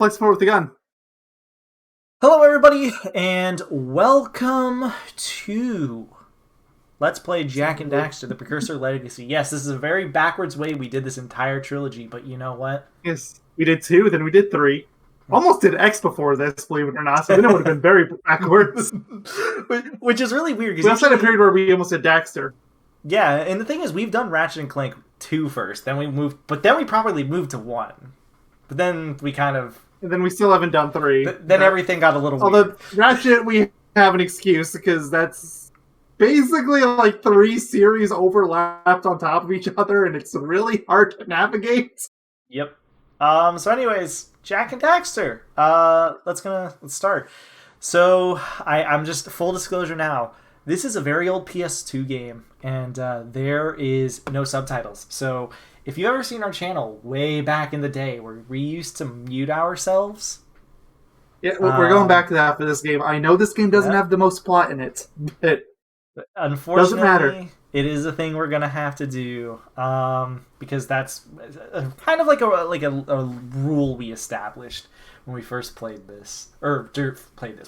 Place forward with the gun. Hello everybody, and welcome to Let's Play Jak and Daxter, the Precursor Legacy. Yes, this is a very backwards way we did this entire trilogy, but you know what? Yes, we did 2, then we did 3. Almost did X before this, believe it or not, so then it would have been very backwards. Which is really weird. We also had a period where we almost did Daxter. Yeah, and the thing is, we've done Ratchet and Clank 2 first, then we probably moved to 1. But then we kind of... And then we still haven't done 3. Then everything got a little weird. Although Ratchet, we have an excuse, because that's basically like 3 series overlapped on top of each other, and it's really hard to navigate. Yep. So anyways, Jak and Daxter. Let's start. So I'm just full disclosure now. This is a very old PS2 game, and there is no subtitles. So if you've ever seen our channel way back in the day where we used to mute ourselves. Yeah, we're going back to that for this game. I know this game doesn't have the most plot in it, but unfortunately, doesn't matter. It is a thing we're gonna have to do because that's kind of like a rule we established when we first played this, when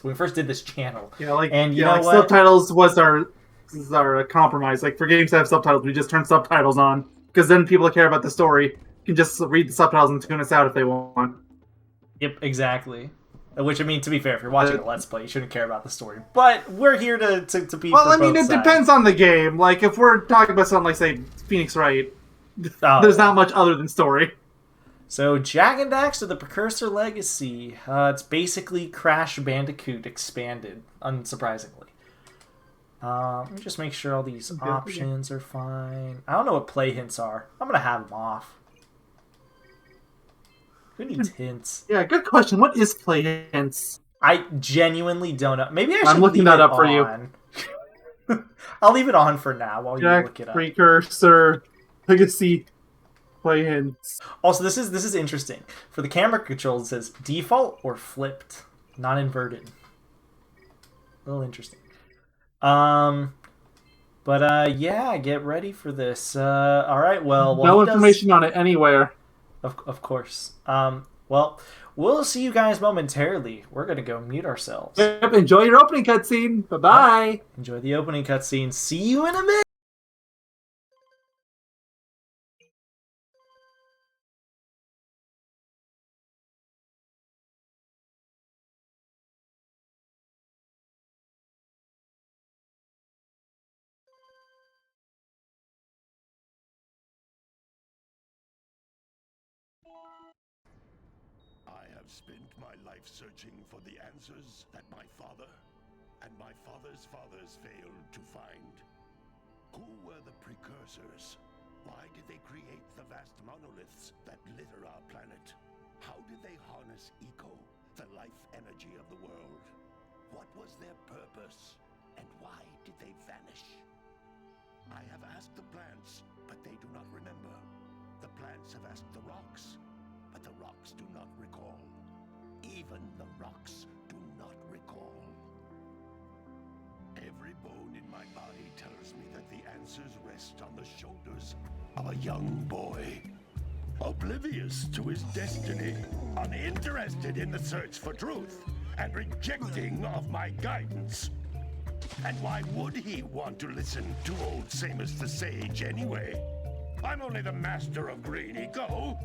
we first did this channel. Yeah, and you know what? Subtitles was our compromise. Like for games that have subtitles, we just turn subtitles on because then people that care about the story can just read the subtitles and tune us out if they want. Yep, exactly. Which, I mean, to be fair, if you're watching a Let's Play, you shouldn't care about the story. But we're here to be. Well, I mean, it depends on the game. Like, if we're talking about something like, say, Phoenix Wright, there's not much other than story. So, Jak and Daxter, the Precursor Legacy. It's basically Crash Bandicoot expanded, unsurprisingly. Let me just make sure all these options are fine. I don't know what play hints are. I'm going to have them off. Who needs hints? Yeah, good question. What is play hints? I genuinely don't know. Maybe I should I'm looking that up for you. I'll leave it on for now while you look it up. Precursor Legacy play hints. Also, this is interesting. For the camera controls, it says default or flipped, not inverted. A little interesting. But yeah, get ready for this. All right. Well, no information on it anywhere. Of course. Well, we'll see you guys momentarily. We're going to go mute ourselves. Yep, enjoy your opening cutscene. Bye-bye. Yep. Enjoy the opening cutscene. See you in a minute. I have spent my life searching for the answers that my father and my father's fathers failed to find. Who were the precursors? Why did they create the vast monoliths that litter our planet? How did they harness eco, the life energy of the world? What was their purpose? And why did they vanish? I have asked the plants, but they do not remember. The plants have asked the rocks, but the rocks do not recall. Even the rocks do not recall. Every bone in my body tells me that the answers rest on the shoulders of a young boy. Oblivious to his destiny, uninterested in the search for truth, and rejecting of my guidance. And why would he want to listen to old Samus the Sage anyway? I'm only the master of green eco,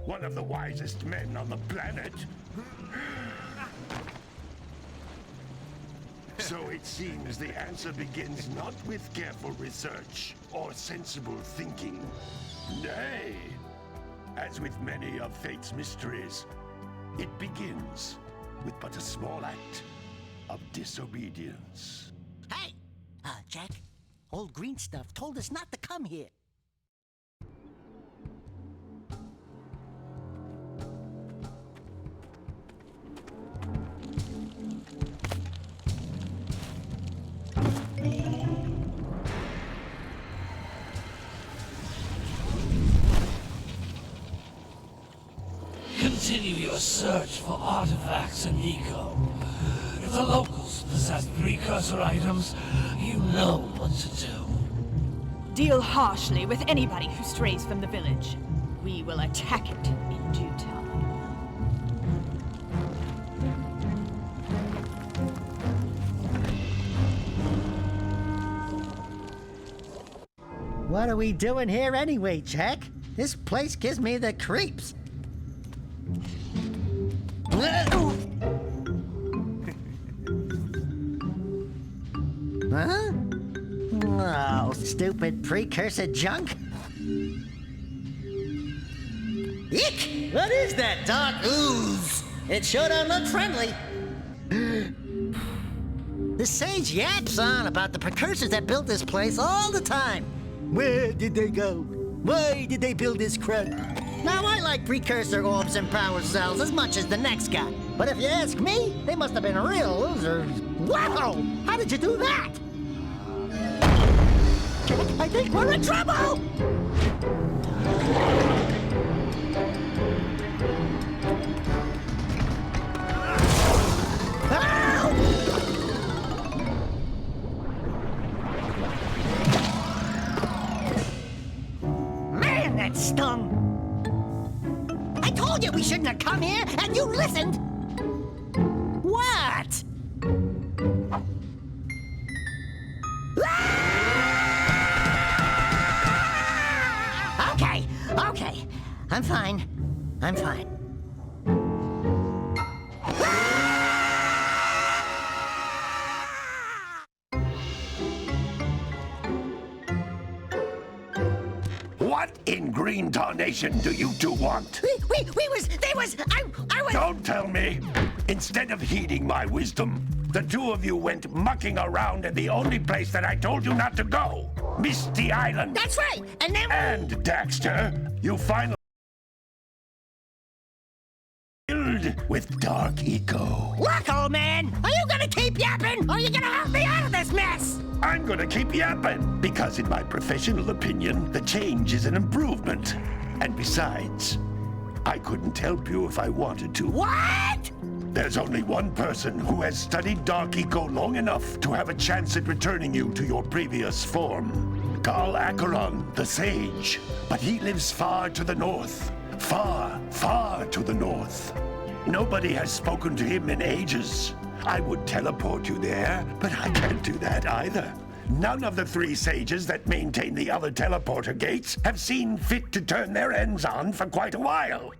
one of the wisest men on the planet. So it seems the answer begins not with careful research or sensible thinking. Nay, as with many of fate's mysteries, it begins with but a small act of disobedience. Hey! Jak, old green stuff told us not to come here. Continue your search for artifacts and eco. If the locals possess precursor items, you know what to do. Deal harshly with anybody who strays from the village. We will attack it in due time. What are we doing here anyway, Jack? This place gives me the creeps. Huh? Oh, stupid precursor junk. Eek! What is that dark ooze? It sure don't look friendly. The sage yaps on about the precursors that built this place all the time. Where did they go? Why did they build this crud? Now, I like precursor orbs and power cells as much as the next guy. But if you ask me, they must have been real losers. Wow! How did you do that? I think we're in trouble! Man, that stung! I told you we shouldn't have come here, and you listened! What? Okay. I'm fine. What in green tarnation do you two want? I was... Don't tell me! Instead of heeding my wisdom, the two of you went mucking around in the only place that I told you not to go. Misty Island. That's right, and then... And Daxter, you finally filled with dark eco. Look, old man, are you gonna keep yapping, or are you gonna help me out of this mess? I'm gonna keep yapping, because in my professional opinion, the change is an improvement. And besides, I couldn't help you if I wanted to. What? There's only one person who has studied Dark Eco long enough to have a chance at returning you to your previous form. Carl Acheron, the Sage. But he lives far to the north. Far, far to the north. Nobody has spoken to him in ages. I would teleport you there, but I can't do that either. None of the three sages that maintain the other teleporter gates have seen fit to turn their ends on for quite a while.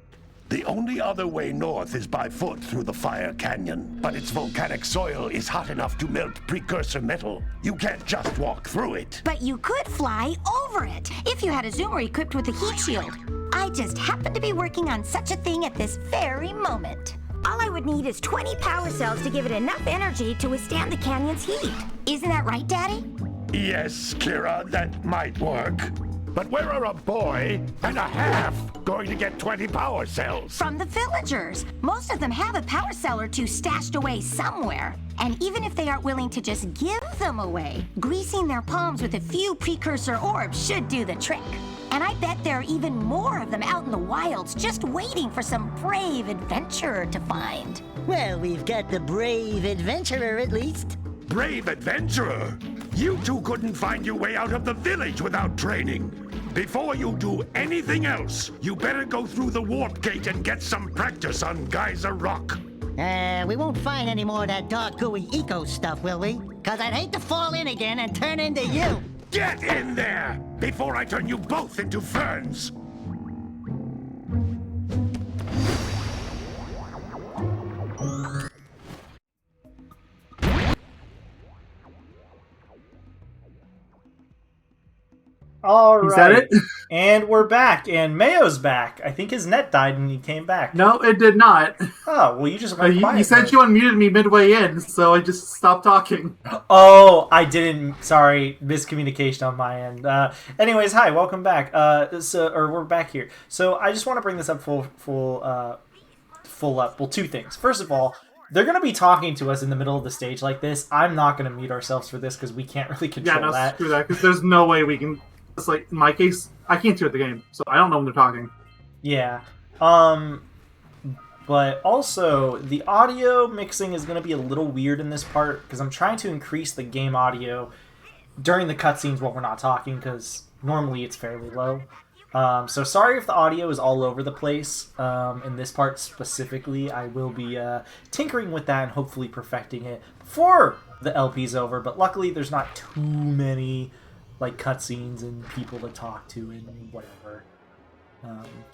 The only other way north is by foot through the Fire Canyon, but its volcanic soil is hot enough to melt precursor metal. You can't just walk through it. But you could fly over it if you had a zoomer equipped with a heat shield. I just happen to be working on such a thing at this very moment. All I would need is 20 power cells to give it enough energy to withstand the canyon's heat. Isn't that right, Daddy? Yes, Kira, that might work. But where are a boy and a half going to get 20 power cells? From the villagers. Most of them have a power cell or two stashed away somewhere. And even if they aren't willing to just give them away, greasing their palms with a few precursor orbs should do the trick. And I bet there are even more of them out in the wilds just waiting for some brave adventurer to find. Well, we've got the brave adventurer at least. Brave adventurer? You two couldn't find your way out of the village without training. Before you do anything else, you better go through the warp gate and get some practice on Geyser Rock. We won't find any more of that dark gooey eco stuff, will we? 'Cause I'd hate to fall in again and turn into you. Get in there before I turn you both into ferns. All right. Is that it? And we're back, and Mayo's back. I think his net died and he came back. No, it did not. Oh, well, you just went quiet. You said you unmuted me midway in, so I just stopped talking. Oh, I didn't. Sorry, miscommunication on my end. Anyways, hi, welcome back. We're back here. So I just want to bring this up full up. Well, two things. First of all, they're going to be talking to us in the middle of the stage like this. I'm not going to mute ourselves for this because we can't really control that. Screw that, because there's no way we can. It's like, in my case, I can't hear the game, so I don't know when they're talking. Yeah. But also, the audio mixing is going to be a little weird in this part, because I'm trying to increase the game audio during the cutscenes while we're not talking, because normally it's fairly low. So sorry if the audio is all over the place. In this part specifically, I will be tinkering with that and hopefully perfecting it before the LP's over, but luckily there's not too many like cutscenes and people to talk to and whatever.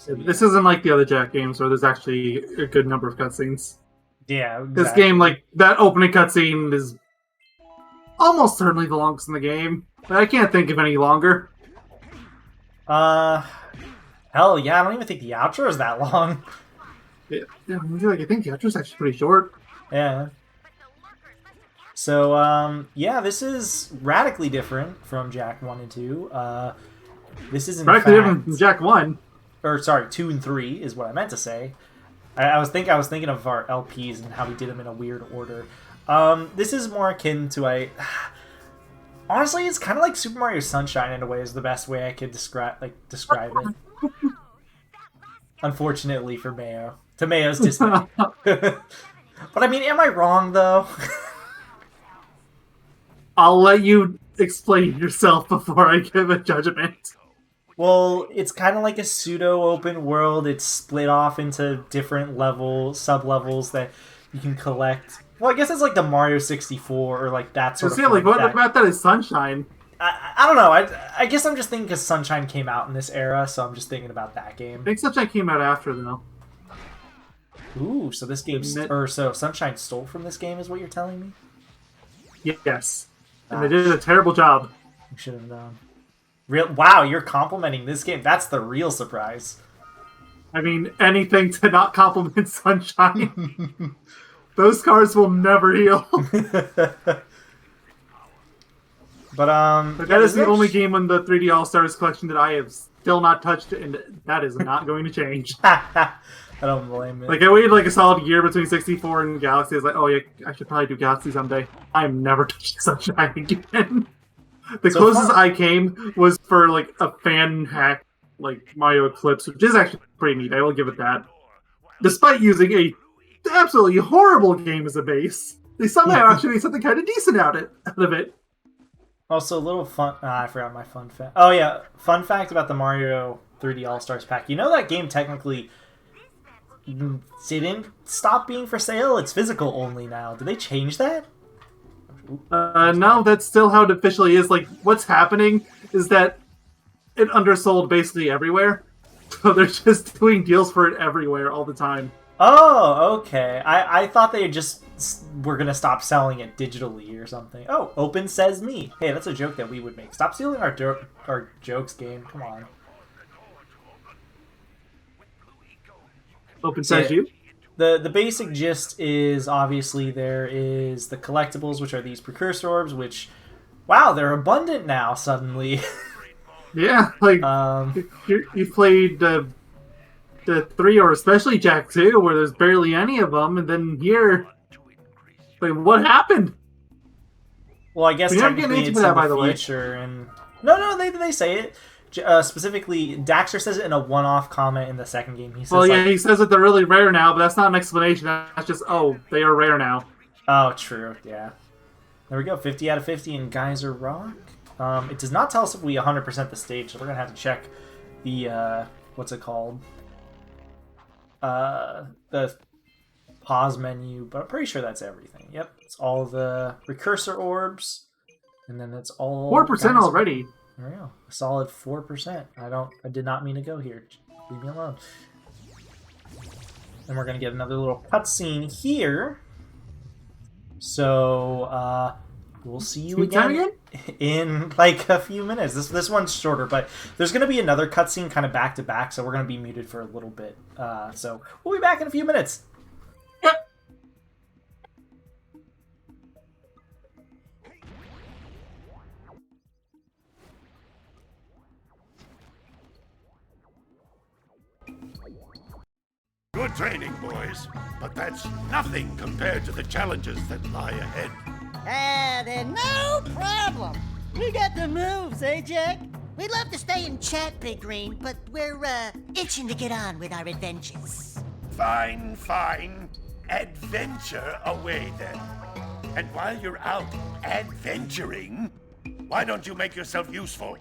This isn't like the other Jack games where there's actually a good number of cutscenes. Yeah, exactly. This game, like, that opening cutscene is almost certainly the longest in the game. But I can't think of any longer. Hell yeah, I don't even think the outro is that long. Yeah, I think the outro's actually pretty short. Yeah. So, yeah, this is radically different from Jack 1 and 2. This is in radically fact... different from Jack 1. Or, sorry, 2 and 3 is what I meant to say. I was thinking of our LPs and how we did them in a weird order. This is more akin to honestly, it's kind of like Super Mario Sunshine in a way is the best way I could describe it. Unfortunately for Mayo. To Mayo's dismay. But I mean, am I wrong, though? I'll let you explain yourself before I give a judgment. Well, it's kind of like a pseudo-open world. It's split off into different sub-levels that you can collect. Well, I guess it's like the Mario 64 or like that sort of thing. Like, what about that is Sunshine? I don't know. I guess I'm just thinking because Sunshine came out in this era, so I'm just thinking about that game. I think Sunshine came out after, though. Ooh, so this game... so Sunshine stole from this game is what you're telling me? Yes. And they did a terrible job. You should have known. Wow, you're complimenting this game. That's the real surprise. I mean, anything to not compliment Sunshine. Those scars will never heal. But that is the only game in the 3D All-Stars collection that I have still not touched, and that is not going to change. I don't blame it. Like, I waited like a solid year between 64 and Galaxy. I was like, oh yeah, I should probably do Galaxy someday. I'm never touching Sunshine again. The closest I came was for like a fan hack, like Mario Eclipse, which is actually pretty neat. I will give it that. Despite using a absolutely horrible game as a base, they somehow actually made something kind of decent out of it. Also, a little fun... I forgot my fun fact. Oh yeah, fun fact about the Mario 3D All-Stars pack. You know that game technically didn't stop being for sale? It's physical only now. Did they change that? No, that's still how it officially is. Like, what's happening is that it undersold basically everywhere. So they're just doing deals for it everywhere all the time. Oh, okay. I thought they just were going to stop selling it digitally or something. Oh, Open Says Me. Hey, that's a joke that we would make. Stop stealing our jokes, game. Come on. Open Says You? The basic gist is obviously there is the collectibles, which are these Precursor orbs, which, wow, they're abundant now suddenly. Yeah, like you played the 3 or especially Jack 2, where there's barely any of them, and then here, like, what happened? Well, I guess technically it's in the future, and no, they say it. Specifically, Daxter says it in a one-off comment in the second game. He says, well, yeah, he says that they're really rare now, but that's not an explanation. That's just, oh, they are rare now. Oh, true, yeah. There we go, 50 out of 50 in Geyser Rock. It does not tell us if we 100% the stage, so we're going to have to check the, what's it called? The pause menu, but I'm pretty sure that's everything. Yep, it's all the Precursor orbs, and then that's all... 4% already. There we go. A solid 4%. I did not mean to go here. Leave me alone. And we're going to get another little cutscene here. So, we'll see you again in like a few minutes. This one's shorter, but there's going to be another cutscene kind of back to back, so we're going to be muted for a little bit. So, we'll be back in a few minutes. Good training, boys, but that's nothing compared to the challenges that lie ahead. Then no problem. We got the moves, eh, Jack? We'd love to stay and chat, Big Green, but we're, itching to get on with our adventures. Fine. Adventure away, then. And while you're out adventuring, why don't you make yourself useful?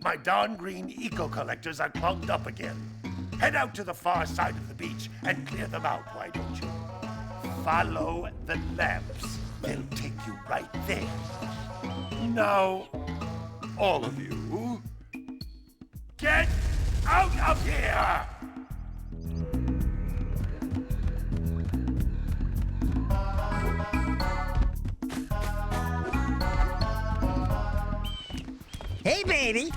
My darn green eco-collectors are clogged up again. Head out to the far side of the beach and clear them out, why don't you? Follow the lamps. They'll take you right there. Now, All of you, get out of here! Hey, baby.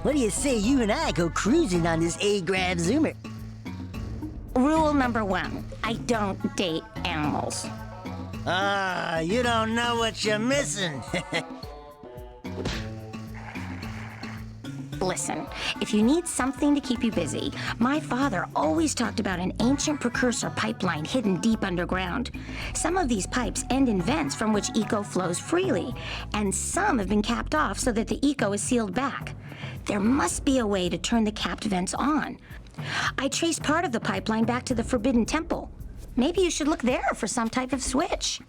What do you say you and I go cruising on this A-Grav Zoomer? Rule number 1, I don't date animals. Ah, you don't know what you're missing. Listen, if you need something to keep you busy, my father always talked about an ancient precursor pipeline hidden deep underground. Some of these pipes end in vents from which eco flows freely, and some have been capped off so that the eco is sealed back. There must be a way to turn the capped vents on. I traced part of the pipeline back to the Forbidden Temple. Maybe you should look there for some type of switch.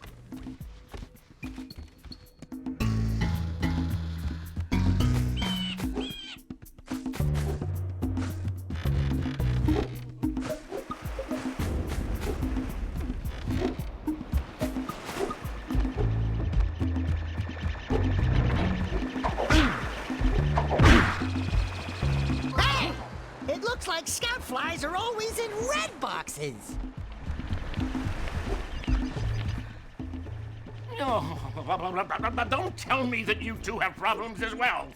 It looks like scout flies are always in red boxes. Oh, don't tell me that you two have problems as well.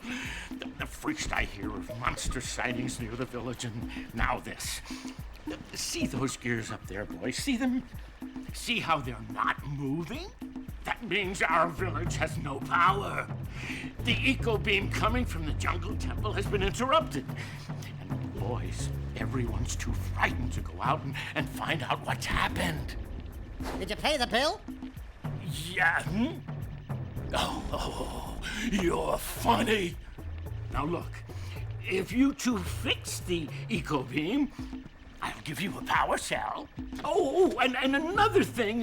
The first I hear of monster sightings near the village, and now this. See those gears up there, boys? See them? See how they're not moving? That means our village has no power. The eco beam coming from the jungle temple has been interrupted. And boys, everyone's too frightened to go out and find out what's happened. Did you pay the bill? Yeah. Oh, you're funny. Now look, if you two fix the eco beam, I'll give you a power cell. Oh, and another thing,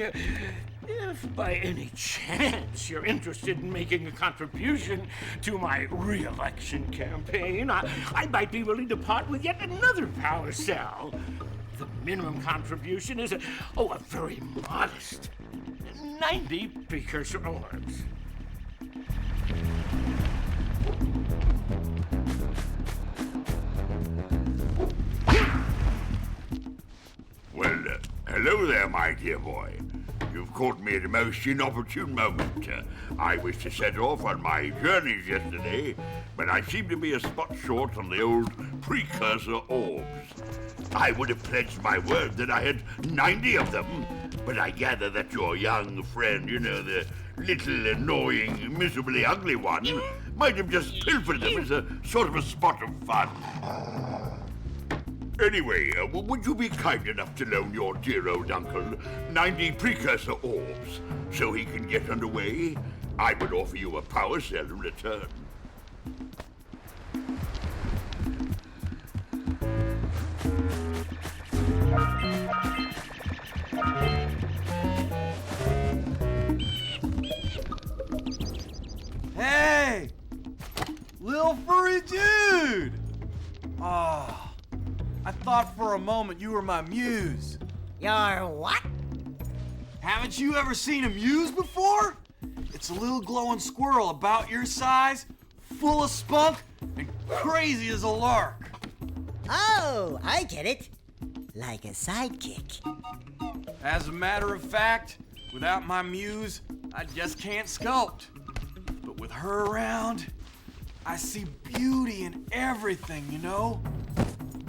if by any chance you're interested in making a contribution to my re-election campaign, I might be willing to part with yet another power cell. The minimum contribution is a very modest 90 precursor orbs. Well, hello there, my dear boy. You've caught me at a most inopportune moment. I was to set off on my journeys yesterday, but I seem to be a spot short on the old precursor orbs. I would have pledged my word that I had 90 of them, but I gather that your young friend, the little annoying, miserably ugly one, might have just pilfered them as a sort of a spot of fun. Anyway, would you be kind enough to loan your dear old uncle 90 precursor orbs so he can get underway? I would offer you a power cell in return. Hey! Little furry dude! Oh, I thought for a moment you were my muse. Your what? Haven't you ever seen a muse before? It's a little glowing squirrel about your size, full of spunk, and crazy as a lark. Oh, I get it. Like a sidekick. As a matter of fact, without my muse, I just can't sculpt. But with her around, I see beauty in everything, you know?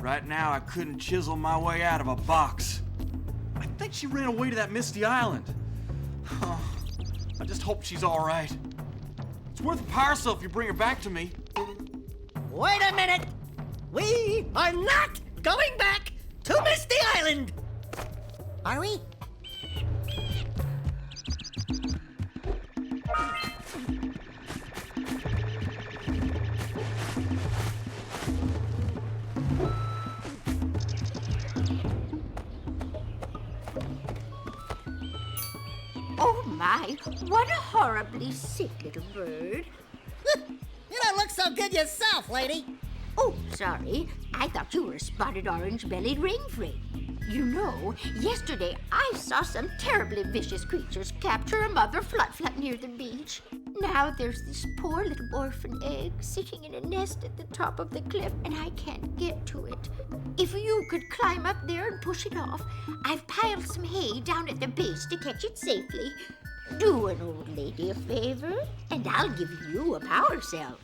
Right now, I couldn't chisel my way out of a box. I think she ran away to that misty island. I just hope she's all right. It's worth a power cell if you bring her back to me. Wait a minute! We are not going back to Misty Island! Are we? Oh my, what a horribly sick little bird. You don't look so good yourself, lady. Oh, sorry. I thought you were a spotted orange-bellied rainframe. You know, yesterday I saw some terribly vicious creatures capture a mother flut-flut near the beach. Now there's this poor little orphan egg sitting in a nest at the top of the cliff, and I can't get to it. If you could climb up there and push it off, I've piled some hay down at the base to catch it safely. Do an old lady a favor, and I'll give you a power cell.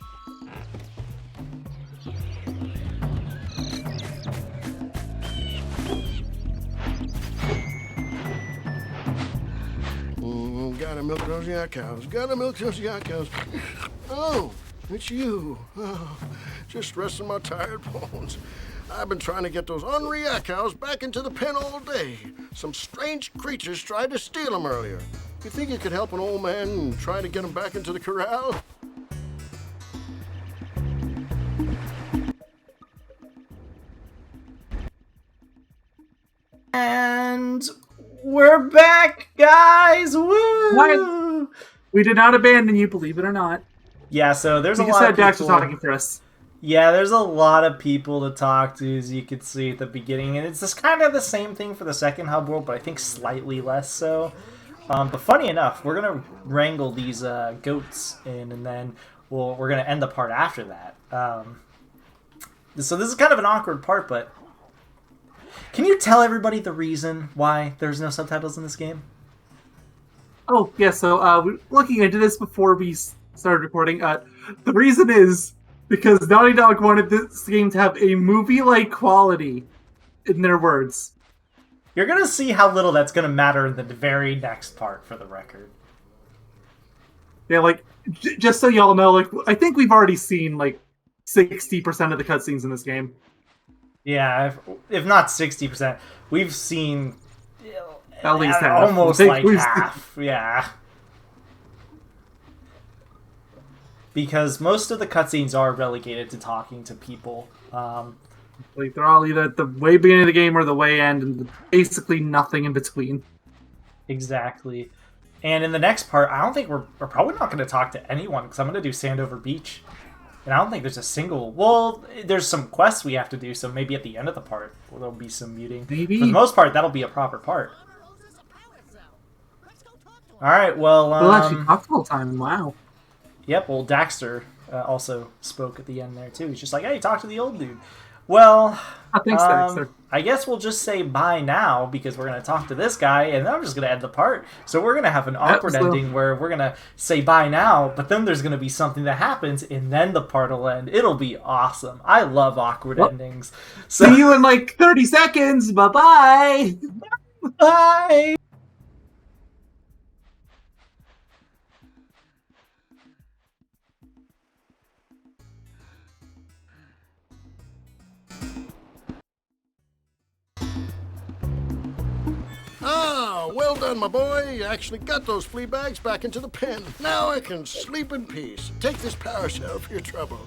Gotta milk those yak cows. Gotta milk those yak cows. Oh, it's you. Oh, just resting my tired bones. I've been trying to get those ornery yak cows back into the pen all day. Some strange creatures tried to steal them earlier. You think you could help an old man and try to get them back into the corral? And we're back, guys! Woo! What? We did not abandon you, believe it or not. Yeah, so there's a You lot said of Dax people... was talking for us. Yeah, there's a lot of people to talk to, as you could see at the beginning, and it's just kind of the same thing for the second hub world, but I think slightly less so. But funny enough, we're gonna wrangle these goats in, and then we're gonna end the part after that. So this is kind of an awkward part, but can you tell everybody the reason why there's no subtitles in this game? Oh, yeah, so we're looking into this before we started recording. The reason is because Naughty Dog wanted this game to have a movie-like quality in their words. You're going to see how little that's going to matter in the very next part, for the record. Yeah, like, just so y'all know, like, I think we've already seen, like, 60% of the cutscenes in this game. Yeah, if not 60%, we've seen at least half. Almost like half, yeah. Because most of the cutscenes are relegated to talking to people. Like, they're all either at the way beginning of the game or the way end, and basically nothing in between. Exactly. And in the next part, I don't think we're probably not going to talk to anyone, because I'm going to do Sandover Beach. And I don't think there's a single... Well, there's some quests we have to do, so maybe at the end of the part there'll be some muting. Maybe. For the most part, that'll be a proper part. Alright, well... We'll actually talk the whole time, wow. Yep, well, Daxter also spoke at the end there, too. He's just like, hey, talk to the old dude. Well, thanks, Daxter. I guess we'll just say bye now, because we're going to talk to this guy, and then I'm just going to end the part. So we're going to have an awkward ending where we're going to say bye now, but then there's going to be something that happens, and then the part will end. It'll be awesome. I love awkward endings. So, see you in like 30 seconds. Bye-bye. Bye. Ah, well done, my boy. You actually got those flea bags back into the pen. Now I can sleep in peace. Take this power cell for your trouble.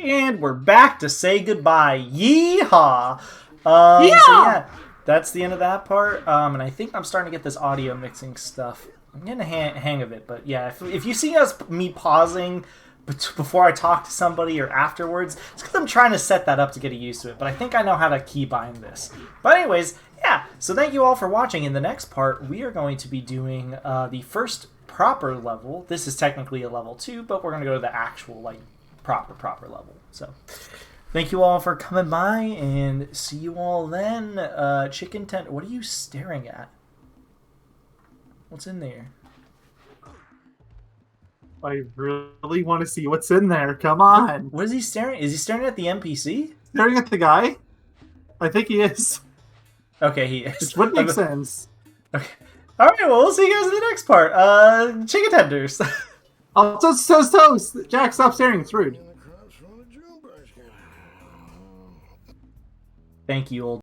And we're back to say goodbye. Yeehaw! So yeah, that's the end of that part. And I think I'm starting to get this audio mixing stuff. I'm getting a hang of it. But yeah, if you see me pausing before I talk to somebody or afterwards, it's because I'm trying to set that up to get used to it. But I think I know how to keybind this. But anyways, yeah. So thank you all for watching. In the next part, we are going to be doing the first proper level. This is technically a level 2, but we're going to go to the actual, like, proper level. So thank you all for coming by, and see you all then. Chicken tent, what are you staring at? What's in there? I really want to see what's in there. Come on. What is he staring? Is he staring at the NPC? Staring at the guy? I think he is. Okay, he is. Which would make sense. Okay. Alright, well, we'll see you guys in the next part. Chicken tenders. Oh, toast. Jack, stop staring. It's rude. Thank you, old